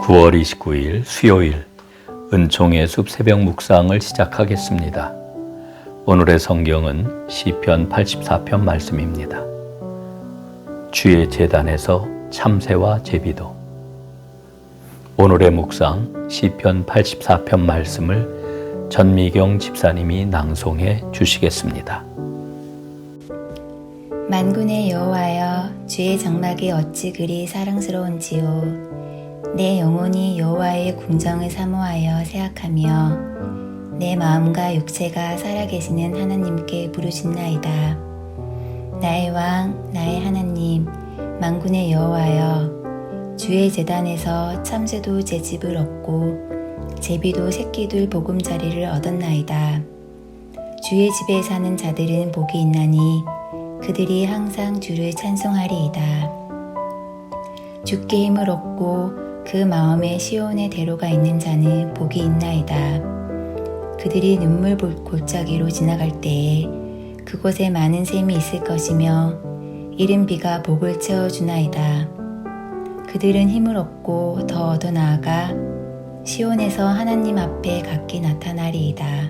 9월 29일 수요일 은총의 숲 새벽 묵상을 시작하겠습니다. 오늘의 성경은 시편 84편 말씀입니다. 주의 제단에서 참새와 제비도. 오늘의 묵상 시편 84편 말씀을 전미경 집사님이 낭송해 주시겠습니다. 만군의 여호와여, 주의 장막이 어찌 그리 사랑스러운지요. 내 영혼이 여호와의 궁정을 사모하여 생각하며 내 마음과 육체가 살아계시는 하나님께 부르짖나이다. 나의 왕, 나의 하나님, 만군의 여호와여, 주의 제단에서 참새도 제 집을 얻고 제비도 새끼들 보금자리를 얻었나이다. 주의 집에 사는 자들은 복이 있나니 그들이 항상 주를 찬송하리이다. 주께 힘을 얻고 그 마음에 시온의 대로가 있는 자는 복이 있나이다. 그들이 눈물 골짜기로 지나갈 때에 그곳에 많은 샘이 있을 것이며 이른 비가 복을 채워주나이다. 그들은 힘을 얻고 더 얻어 나아가 시온에서 하나님 앞에 각기 나타나리이다.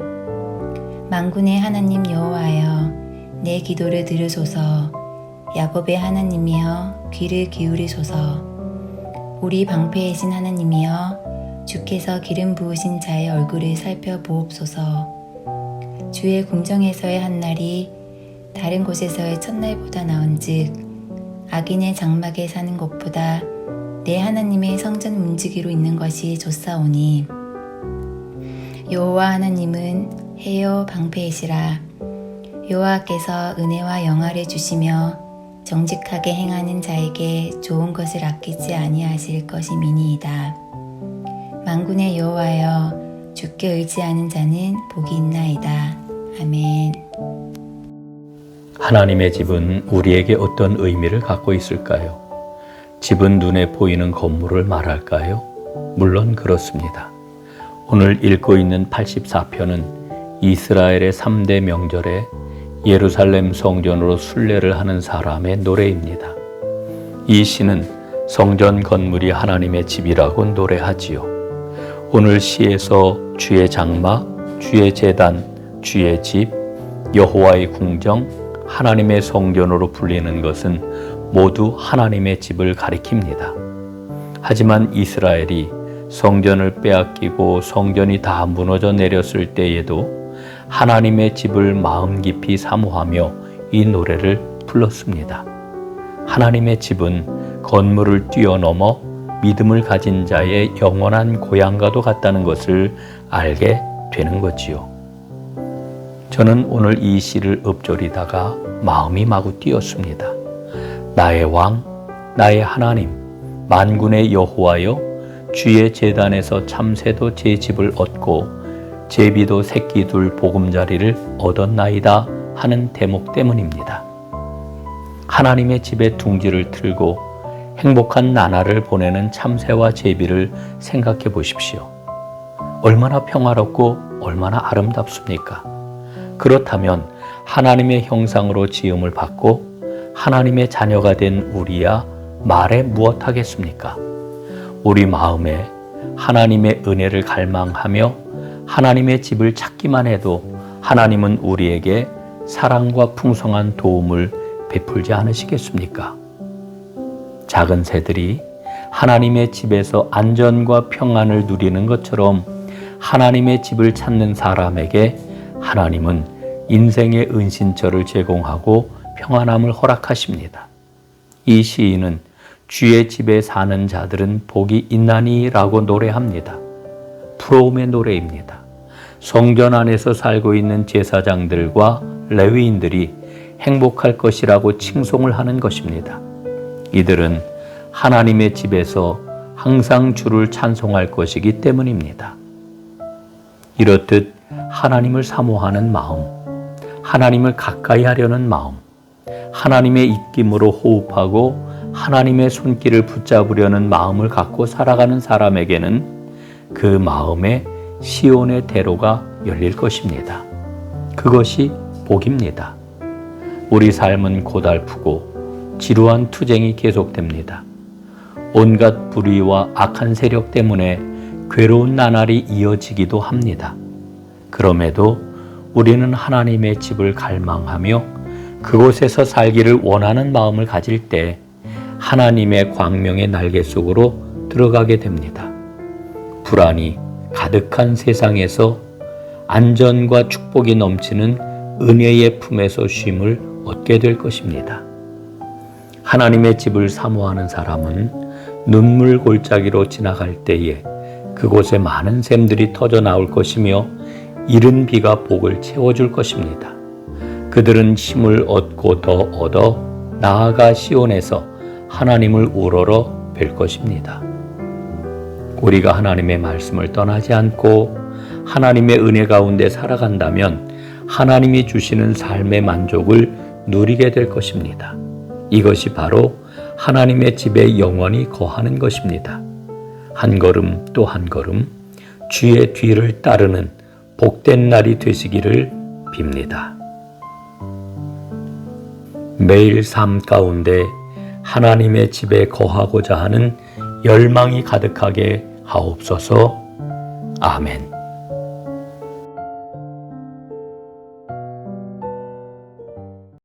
만군의 하나님 여호와여, 내 기도를 들으소서. 야곱의 하나님이여, 귀를 기울이소서. 우리 방패이신 하나님이여, 주께서 기름 부으신 자의 얼굴을 살펴보옵소서. 주의 궁정에서의 한날이 다른 곳에서의 첫날보다 나은즉 악인의 장막에 사는 것보다 내 하나님의 성전 움직이로 있는 것이 좋사오니, 여호와 하나님은 해요 방패이시라. 여호와께서 은혜와 영화를 주시며 정직하게 행하는 자에게 좋은 것을 아끼지 아니하실 것임이니이다. 만군의 여호와여, 주께 의지하는 자는 복이 있나이다. 아멘. 하나님의 집은 우리에게 어떤 의미를 갖고 있을까요? 집은 눈에 보이는 건물을 말할까요? 물론 그렇습니다. 오늘 읽고 있는 84편은 이스라엘의 3대 명절에 예루살렘 성전으로 순례를 하는 사람의 노래입니다. 이 시는 성전 건물이 하나님의 집이라고 노래하지요. 오늘 시에서 주의 장막, 주의 제단, 주의 집, 여호와의 궁정, 하나님의 성전으로 불리는 것은 모두 하나님의 집을 가리킵니다. 하지만 이스라엘이 성전을 빼앗기고 성전이 다 무너져 내렸을 때에도 하나님의 집을 마음 깊이 사모하며 이 노래를 불렀습니다. 하나님의 집은 건물을 뛰어넘어 믿음을 가진 자의 영원한 고향과도 같다는 것을 알게 되는 거지요. 저는 오늘 이 시를 읊조리다가 마음이 마구 뛰었습니다. 나의 왕, 나의 하나님, 만군의 여호와여, 주의 제단에서 참새도 제 집을 얻고 제비도 새끼둘 보금자리를 얻었나이다 하는 대목 때문입니다. 하나님의 집에 둥지를 틀고 행복한 나날을 보내는 참새와 제비를 생각해 보십시오. 얼마나 평화롭고 얼마나 아름답습니까? 그렇다면 하나님의 형상으로 지음을 받고 하나님의 자녀가 된 우리야 말해 무엇하겠습니까? 우리 마음에 하나님의 은혜를 갈망하며 하나님의 집을 찾기만 해도 하나님은 우리에게 사랑과 풍성한 도움을 베풀지 않으시겠습니까? 작은 새들이 하나님의 집에서 안전과 평안을 누리는 것처럼 하나님의 집을 찾는 사람에게 하나님은 인생의 은신처를 제공하고 평안함을 허락하십니다. 이 시인은 주의 집에 사는 자들은 복이 있나니 라고 노래합니다. 부러움의 노래입니다. 성전 안에서 살고 있는 제사장들과 레위인들이 행복할 것이라고 칭송을 하는 것입니다. 이들은 하나님의 집에서 항상 주를 찬송할 것이기 때문입니다. 이렇듯 하나님을 사모하는 마음, 하나님을 가까이 하려는 마음, 하나님의 입김으로 호흡하고 하나님의 손길을 붙잡으려는 마음을 갖고 살아가는 사람에게는 그 마음에 시온의 대로가 열릴 것입니다. 그것이 복입니다. 우리 삶은 고달프고 지루한 투쟁이 계속됩니다. 온갖 불의와 악한 세력 때문에 괴로운 나날이 이어지기도 합니다. 그럼에도 우리는 하나님의 집을 갈망하며 그곳에서 살기를 원하는 마음을 가질 때 하나님의 광명의 날개 속으로 들어가게 됩니다. 불안이 가득한 세상에서 안전과 축복이 넘치는 은혜의 품에서 쉼을 얻게 될 것입니다. 하나님의 집을 사모하는 사람은 눈물 골짜기로 지나갈 때에 그곳에 많은 샘들이 터져 나올 것이며 이른 비가 복을 채워줄 것입니다. 그들은 힘을 얻고 더 얻어 나아가 시온에서 하나님을 우러러 뵐 것입니다. 우리가 하나님의 말씀을 떠나지 않고 하나님의 은혜 가운데 살아간다면 하나님이 주시는 삶의 만족을 누리게 될 것입니다. 이것이 바로 하나님의 집에 영원히 거하는 것입니다. 한 걸음 또 한 걸음 주의 뒤를 따르는 복된 날이 되시기를 빕니다. 매일 삶 가운데 하나님의 집에 거하고자 하는 열망이 가득하게 하옵소서. 아멘.